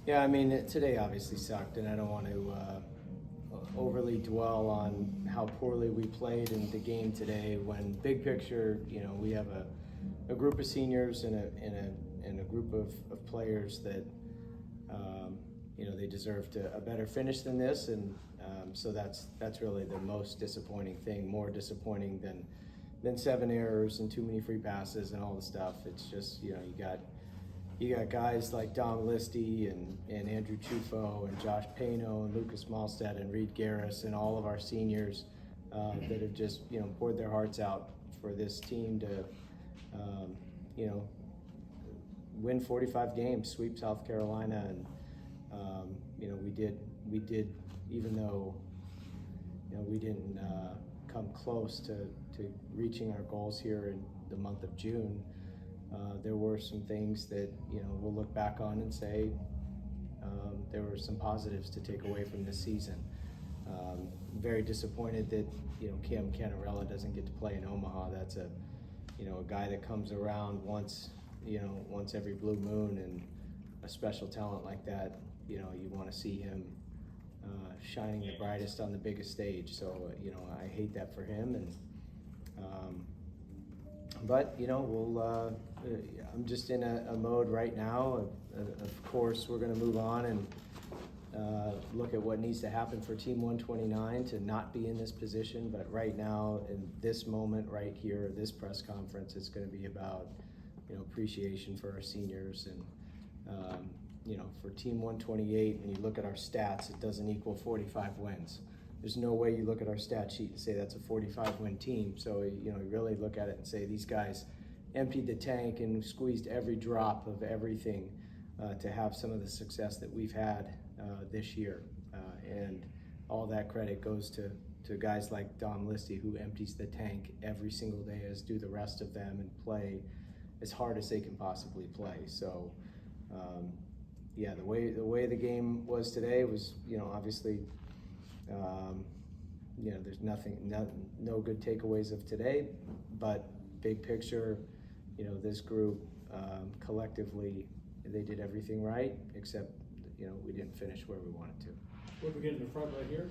Yeah, I mean, today obviously sucked, and I don't want to overly dwell on how poorly we played in the game today. When big picture, we have a group of seniors and a group of players that they deserved a better finish than this, and so that's really the most disappointing thing. More disappointing than 7 errors and too many free passes and all the stuff. It's just you got guys like Dom Listi and Andrew Chufo and Josh Pano and Lucas Malstead and Reed Garris and all of our seniors that have just poured their hearts out for this team to win 45 games, sweep South Carolina, and we did even though we didn't come close to reaching our goals here in the month of June. There were some things that we'll look back on and say there were some positives to take away from this season. Very disappointed that Cam Canarella doesn't get to play in Omaha. That's a guy that comes around once every blue moon, and a special talent like that. You want to see him shining the brightest on the biggest stage. So I hate that for him, and but we'll. I'm just in a mode right now. Of course, we're going to move on and look at what needs to happen for Team 129 to not be in this position. But right now, in this moment, right here, this press conference, it's going to be about appreciation for our seniors and for Team 128. When you look at our stats, it doesn't equal 45 wins. There's no way you look at our stat sheet and say that's a 45-win team. So you really look at it and say these guys emptied the tank and squeezed every drop of everything to have some of the success that we've had this year. And all that credit goes to guys like Dom Listi, who empties the tank every single day, as do the rest of them, and play as hard as they can possibly play. So the way the game was today was obviously there's no good takeaways of today, but big picture, this group collectively, they did everything right, except we didn't finish where we wanted to. We'll begin in the front right here.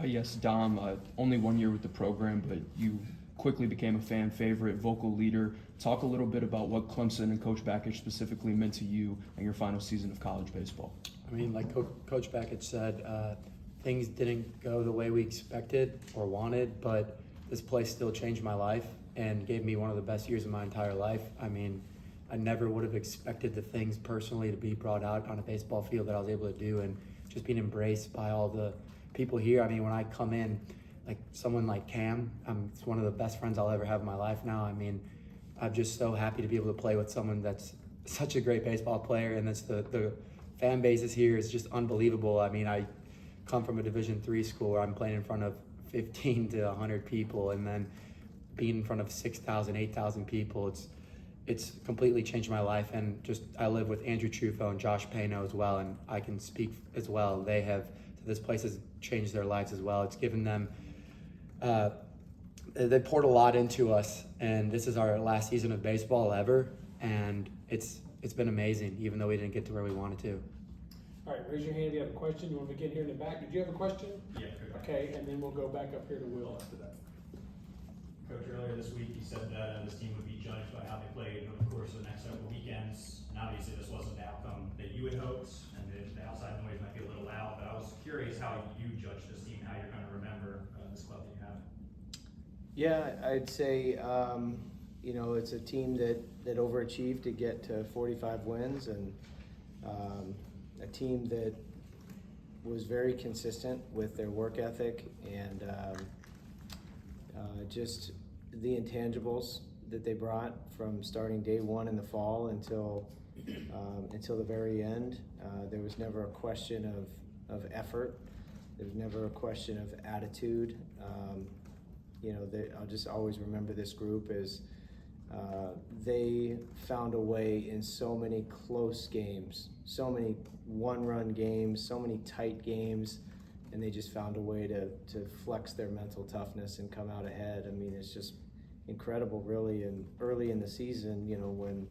Yes, Dom, only 1 year with the program, but you quickly became a fan favorite, vocal leader. Talk a little bit about what Clemson and Coach Bakich specifically meant to you and your final season of college baseball. I mean, like Coach Bakich said, things didn't go the way we expected or wanted, but this place still changed my life and gave me one of the best years of my entire life. I mean, I never would have expected the things personally to be brought out on a baseball field that I was able to do, and just being embraced by all the people here. I mean, when I come in, like someone like Cam, it's one of the best friends I'll ever have in my life now. I mean, I'm just so happy to be able to play with someone that's such a great baseball player, and that's the fan bases here is just unbelievable. I mean, I come from a Division III school where I'm playing in front of 15 to 100 people, and then being in front of 6,000, 8,000 people, it's completely changed my life. And just I live with Andrew Chufo and Josh Pano as well, and I can speak as well. This place has changed their lives as well. It's given them, they poured a lot into us, and this is our last season of baseball ever, and it's been amazing, even though we didn't get to where we wanted to. All right, raise your hand if you have a question. You want to begin here in the back? Did you have a question? Yeah. Okay, and then we'll go back up here to Will after that. Coach, earlier this week you said that this team would be judged by how they played over the course of the next several weekends, and obviously this wasn't the outcome that you had hoped, and the outside noise might be a little loud, but I was curious how you judged this team, how you're going to remember this club that you have. Yeah, I'd say it's a team that overachieved to get to 45 wins, and a team that was very consistent with their work ethic and just the intangibles that they brought from starting day one in the fall until the very end. There was never a question of effort. There was never a question of attitude. I'll just always remember this group as they found a way in so many close games, so many one-run games, so many tight games, and they just found a way to flex their mental toughness and come out ahead. I mean, it's just incredible, really. And early in the season, when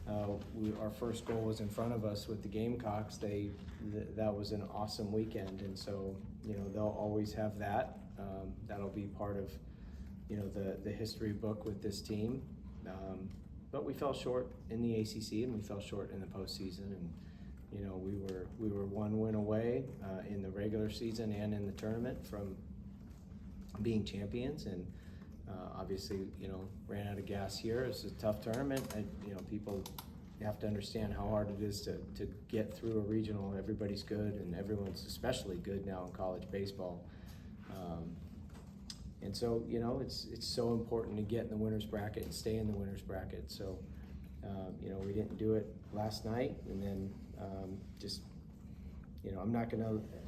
our first goal was in front of us with the Gamecocks. That was an awesome weekend, and so they'll always have that. That'll be part of the history book with this team. But we fell short in the ACC, and we fell short in the postseason, and we were one win away in the regular season and in the tournament from being champions, and obviously ran out of gas here. It's a tough tournament. People have to understand how hard it is to get through a regional. Everybody's good, and everyone's especially good now in college baseball. And so it's so important to get in the winner's bracket and stay in the winner's bracket. So we didn't do it last night, and then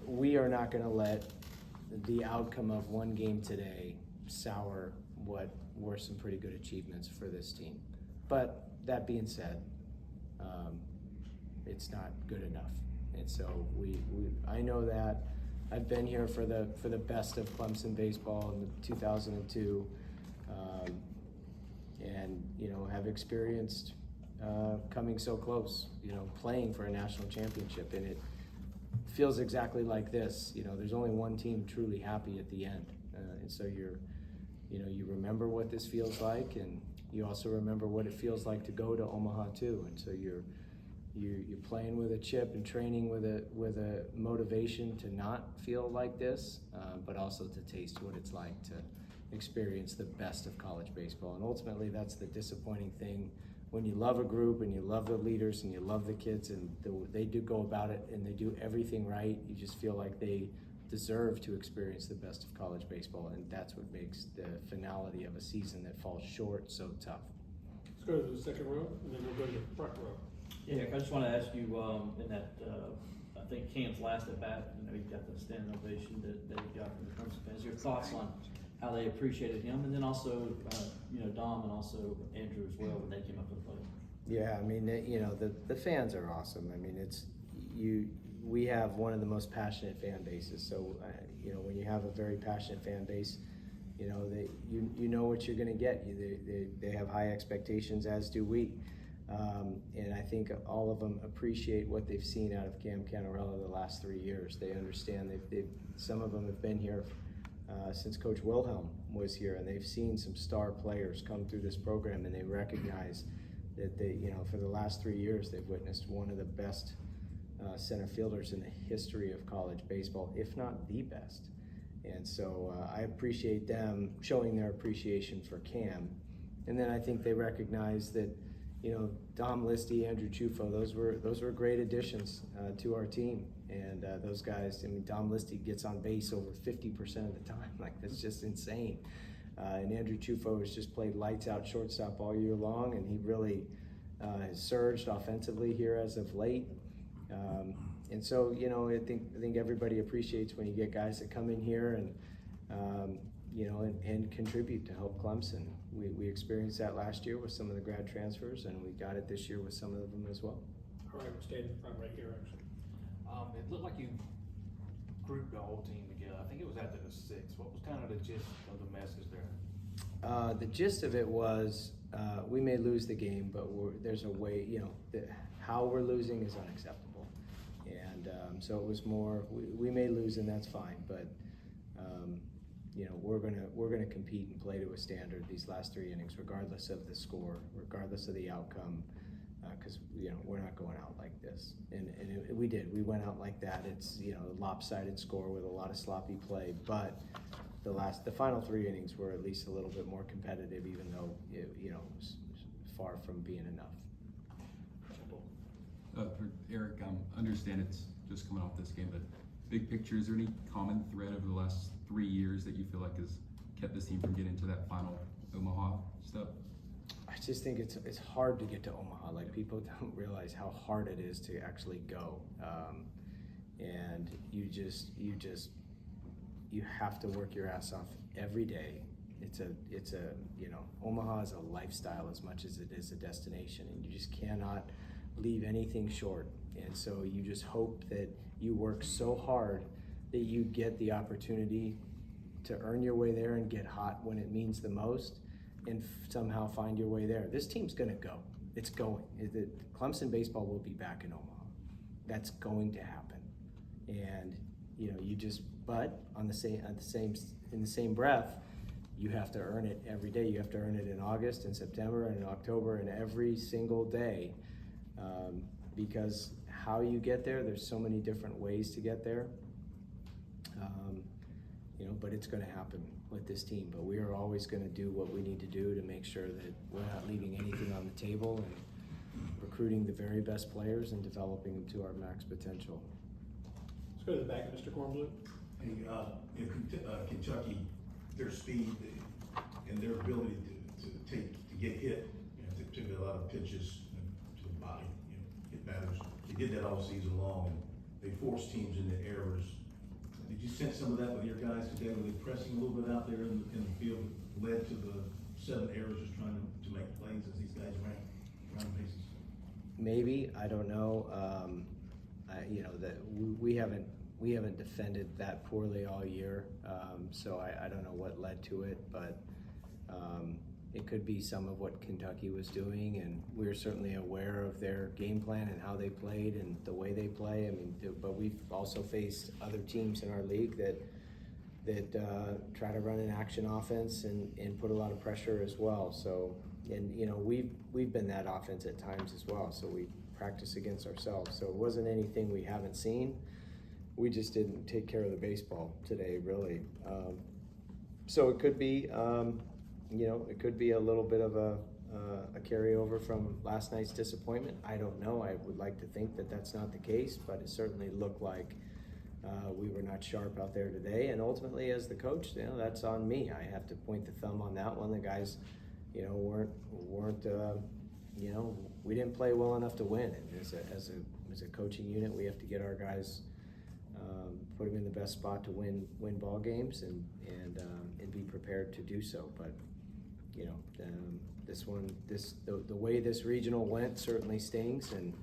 we are not gonna let the outcome of one game today sour what were some pretty good achievements for this team. But that being said, it's not good enough, and so I know that. I've been here for the best of Clemson baseball in 2002, and have experienced coming so close, playing for a national championship, and it feels exactly like this. There's only one team truly happy at the end, and so you remember what this feels like, and you also remember what it feels like to go to Omaha too, and so you're playing with a chip and training with a motivation to not feel like this, but also to taste what it's like to experience the best of college baseball. And ultimately, that's the disappointing thing when you love a group and you love the leaders and you love the kids and they do go about it and they do everything right. You just feel like they deserve to experience the best of college baseball, and that's what makes the finality of a season that falls short so tough. Let's go to the second row, and then we'll go to the front row. Yeah, I just want to ask you, in that, I think Cam's last at bat, he got the standing ovation that he got from the Clemson fans. Your thoughts on how they appreciated him, and then also, Dom and also Andrew as well when they came up to the plate. Yeah, I mean, the fans are awesome. I mean, we have one of the most passionate fan bases. So, when you have a very passionate fan base, you know what you're going to get. They have high expectations, as do we. And I think all of them appreciate what they've seen out of Cam Canarella the last 3 years. They understand some of them have been here since Coach Wilhelm was here, and they've seen some star players come through this program, and they recognize that for the last 3 years, they've witnessed one of the best center fielders in the history of college baseball, if not the best. And so I appreciate them showing their appreciation for Cam. And then I think they recognize that Dom, Listi, Andrew Chufo, those were great additions to our team. And those guys, Dom Listi gets on base over 50% of the time. Like, that's just insane. And Andrew Chufo has just played lights out shortstop all year long, and he really has surged offensively here as of late. And so, I think everybody appreciates when you get guys that come in here and contribute to help Clemson. We experienced that last year with some of the grad transfers, and we got it this year with some of them as well. All right, we're staying in the front right here, actually. It looked like you grouped the whole team together. I think it was after the 6th. What was kind of the gist of the message there? The gist of it was we may lose the game, but there's a way, how we're losing is unacceptable. And so it was more, we may lose and that's fine, but we're gonna compete and play to a standard these last 3 innings, regardless of the score, regardless of the outcome, because we're not going out like this. And we did. We went out like that. It's a lopsided score with a lot of sloppy play, but the final 3 innings were at least a little bit more competitive, even though it was far from being enough. For Erik, understand it's just coming off this game, but big picture, is there any common thread over the last 3 years that you feel like has kept this team from getting to that final Omaha step? I just think it's hard to get to Omaha. Like, people don't realize how hard it is to actually go, and you have to work your ass off every day. Omaha is a lifestyle as much as it is a destination, and you just cannot leave anything short. And so you just hope that you work so hard that you get the opportunity to earn your way there and get hot when it means the most, and somehow find your way there. This team's gonna go. It's going. Clemson baseball will be back in Omaha. That's going to happen. And but in the same breath, you have to earn it every day. You have to earn it in August and September and in October and every single day, because how you get there, there's so many different ways to get there. But it's going to happen with this team. But we are always going to do what we need to do to make sure that we're not leaving anything on the table and recruiting the very best players and developing them to our max potential. Let's go to the back of Mr. Kornblum. Hey, Kentucky, their speed and their ability to get hit, to a lot of pitches to the body, it matters. They did that all season long, and they forced teams into errors. Did you sense some of that with your guys today? Were they pressing a little bit out there in the field, led to the 7 errors, just trying to make plays as these guys ran around the bases? Maybe, I don't know. That we haven't defended that poorly all year, so I don't know what led to it, but it could be some of what Kentucky was doing, and we're certainly aware of their game plan and how they played and the way they play. But we've also faced other teams in our league that try to run an action offense and put a lot of pressure as well. So, and we've been that offense at times as well. So we practice against ourselves. So it wasn't anything we haven't seen. We just didn't take care of the baseball today, really. So it could be. It could be a little bit of a carryover from last night's disappointment. I don't know. I would like to think that that's not the case, but it certainly looked like we were not sharp out there today. And ultimately, as the coach, that's on me. I have to point the thumb on that one. The guys, weren't. We didn't play well enough to win. And as a coaching unit, we have to get our guys, put them in the best spot to win ball games and be prepared to do so. But the way this regional went certainly stings, and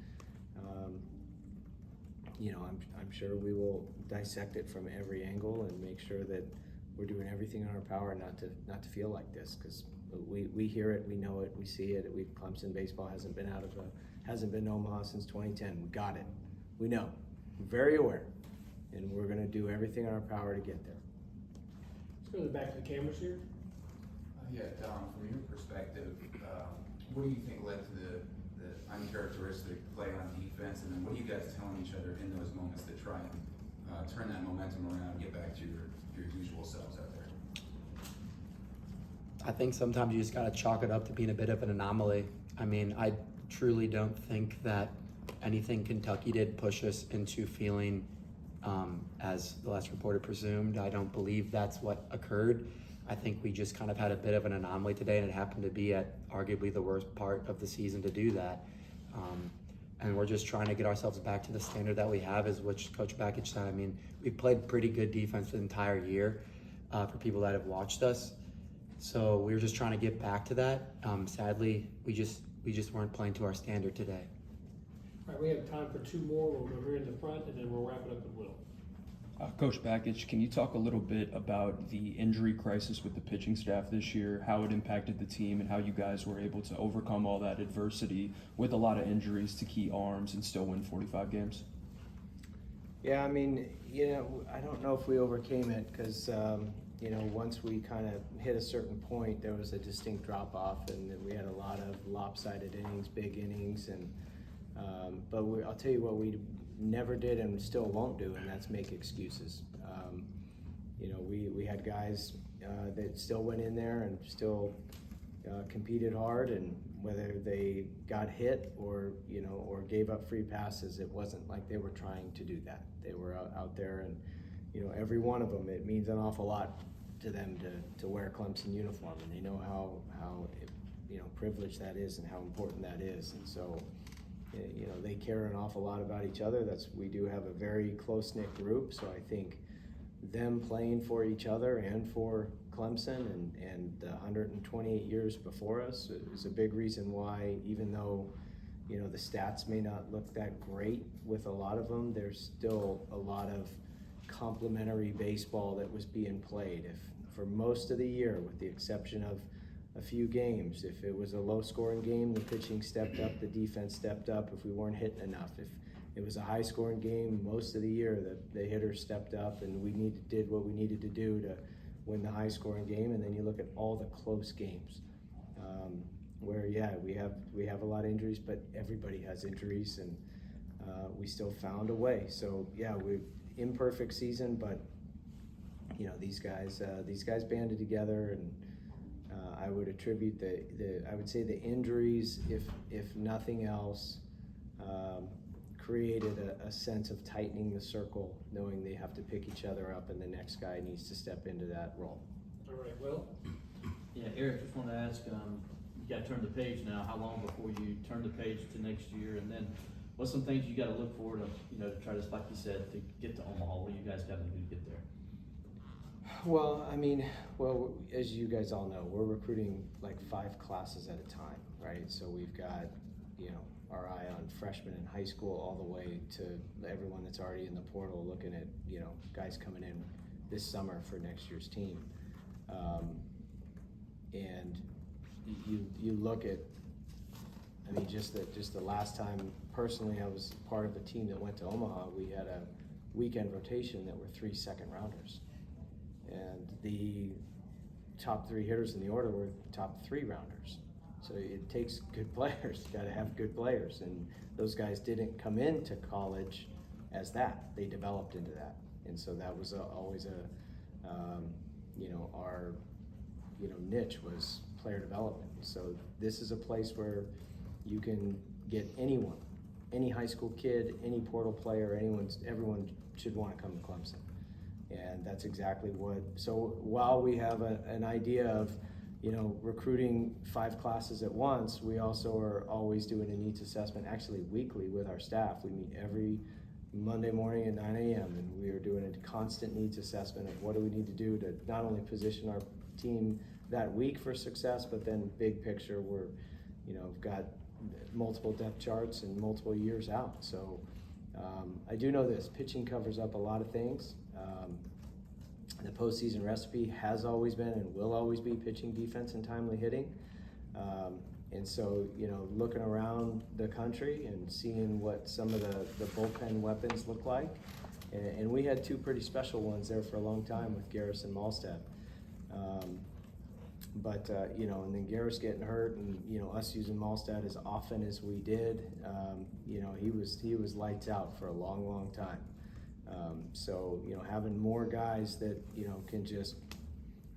I'm sure we will dissect it from every angle and make sure that we're doing everything in our power not to feel like this, because we hear it, we know it, we see it. Clemson baseball hasn't been Omaha since 2010. We got it. We know. We're very aware, and we're going to do everything in our power to get there. Let's go to the back of the cameras here. Dom, from your perspective, what do you think led to the uncharacteristic play on defense, and then what are you guys telling each other in those moments to try and turn that momentum around and get back to your usual selves out there? I think sometimes you just got to chalk it up to being a bit of an anomaly. I truly don't think that anything Kentucky did push us into feeling as the last reporter presumed. I don't believe that's what occurred. I think we just kind of had a bit of an anomaly today, and it happened to be at arguably the worst part of the season to do that. And we're just trying to get ourselves back to the standard that we have, as which Coach Bakich said. We played pretty good defense the entire year for people that have watched us. So we were just trying to get back to that. Sadly, we just weren't playing to our standard today. All right, we have time for 2 more. We'll go here in the front, and then we'll wrap it up with Will. Coach Bakich, can you talk a little bit about the injury crisis with the pitching staff this year, how it impacted the team, and how you guys were able to overcome all that adversity with a lot of injuries to key arms and still win 45 games? Yeah, I don't know if we overcame it, because once we kind of hit a certain point, there was a distinct drop-off, and we had a lot of lopsided innings, big innings, and but I'll tell you what we never did and still won't do, and that's make excuses. We had guys that still went in there and still competed hard, and whether they got hit or gave up free passes, it wasn't like they were trying to do that. They were out there, and every one of them, it means an awful lot to them to wear a Clemson uniform, and they know how privileged that is and how important that is. And so they care an awful lot about each other. We do have a very close-knit group, so I think them playing for each other and for Clemson and the 128 years before us is a big reason why, even though the stats may not look that great with a lot of them, there's still a lot of complementary baseball that was being played. If for most of the year, with the exception of a few games. If it was a low-scoring game, the pitching stepped up, the defense stepped up if we weren't hitting enough. If it was a high-scoring game most of the year, the hitters stepped up and we did what we needed to do to win the high-scoring game. And then you look at all the close games where, yeah, we have a lot of injuries, but everybody has injuries, and we still found a way. So, yeah, imperfect season, but you know, these guys banded together, and I would attribute I would say the injuries, if nothing else, created a sense of tightening the circle, knowing they have to pick each other up and the next guy needs to step into that role. All right, well, Yeah, Eric, just wanted to ask, you gotta turn the page now, how long before you turn the page to next year? And then what's some things you gotta look for to, you know, to try to, like you said, to get to Omaha? What do you guys gotta do to get there? Well, I mean, as you guys all know, we're recruiting like 5 classes at a time, right? So we've got, you know, our eye on freshmen in high school all the way to everyone that's already in the portal, looking at, you know, guys coming in this summer for next year's team. And you look at, I mean, just the last time personally I was part of a team that went to Omaha, we had a weekend rotation that were 3 second-rounders. And the top 3 hitters in the order were top 3-rounders. So it takes good players. You gotta have good players. And those guys didn't come into college as that. They developed into that. And so that was always you know, our, you know, niche was player development. So this is a place where you can get anyone, any high school kid, any portal player, everyone should want to come to Clemson. And that's exactly what, so while we have an idea of, you know, recruiting 5 classes at once, we also are always doing a needs assessment, actually weekly with our staff. We meet every Monday morning at 9 a.m. and we are doing a constant needs assessment of what do we need to do to not only position our team that week for success, but then big picture, we're, you know, got multiple depth charts and multiple years out. So I do know this, pitching covers up a lot of things. The postseason recipe has always been and will always be pitching, defense, and timely hitting. And so, you know, looking around the country and seeing what some of the bullpen weapons look like. And we had 2 pretty special ones there for a long time with Garris and Malstead. You know, and then Garris getting hurt, and you know, us using Malstead as often as we did, you know, he was lights out for a long time. So, you know, having more guys that, you know, can just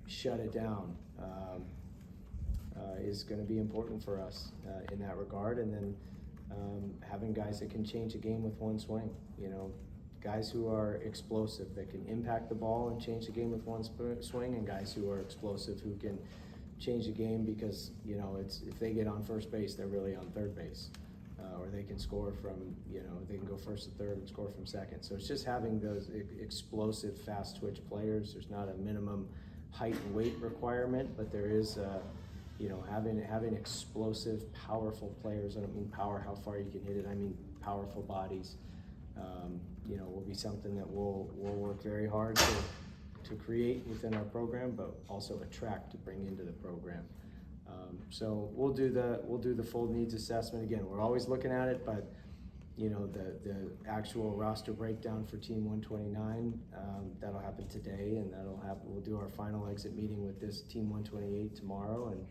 shut it down is going to be important for us in that regard. And then having guys that can change a game with one swing, you know, guys who are explosive that can impact the ball and change the game with one swing, and guys who are explosive who can change the game because, you know, it's if they get on first base, they're really on third base. Or they can score from, you know, they can go first to third and score from second. So it's just having those explosive, fast twitch players. There's not a minimum height and weight requirement, but there is, you know, having explosive, powerful players. I don't mean power, how far you can hit it. I mean powerful bodies. You know, will be something that we'll work very hard to create within our program, but also attract to bring into the program. So we'll do the full needs assessment again. We're always looking at it, but you know, the actual roster breakdown for Team 129 that'll happen today, and we'll do our final exit meeting with this Team 128 tomorrow, and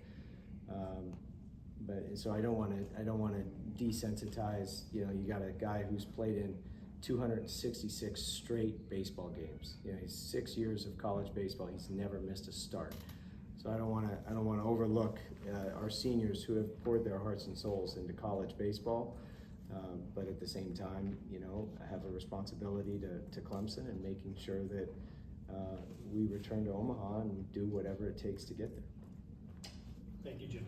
so I don't want to desensitize. You know, you got a guy who's played in 266 straight baseball games. You know, he's 6 years of college baseball. He's never missed a start. So I don't want to overlook our seniors who have poured their hearts and souls into college baseball, but at the same time, you know, I have a responsibility to Clemson and making sure that we return to Omaha and do whatever it takes to get there. thank you, Jim.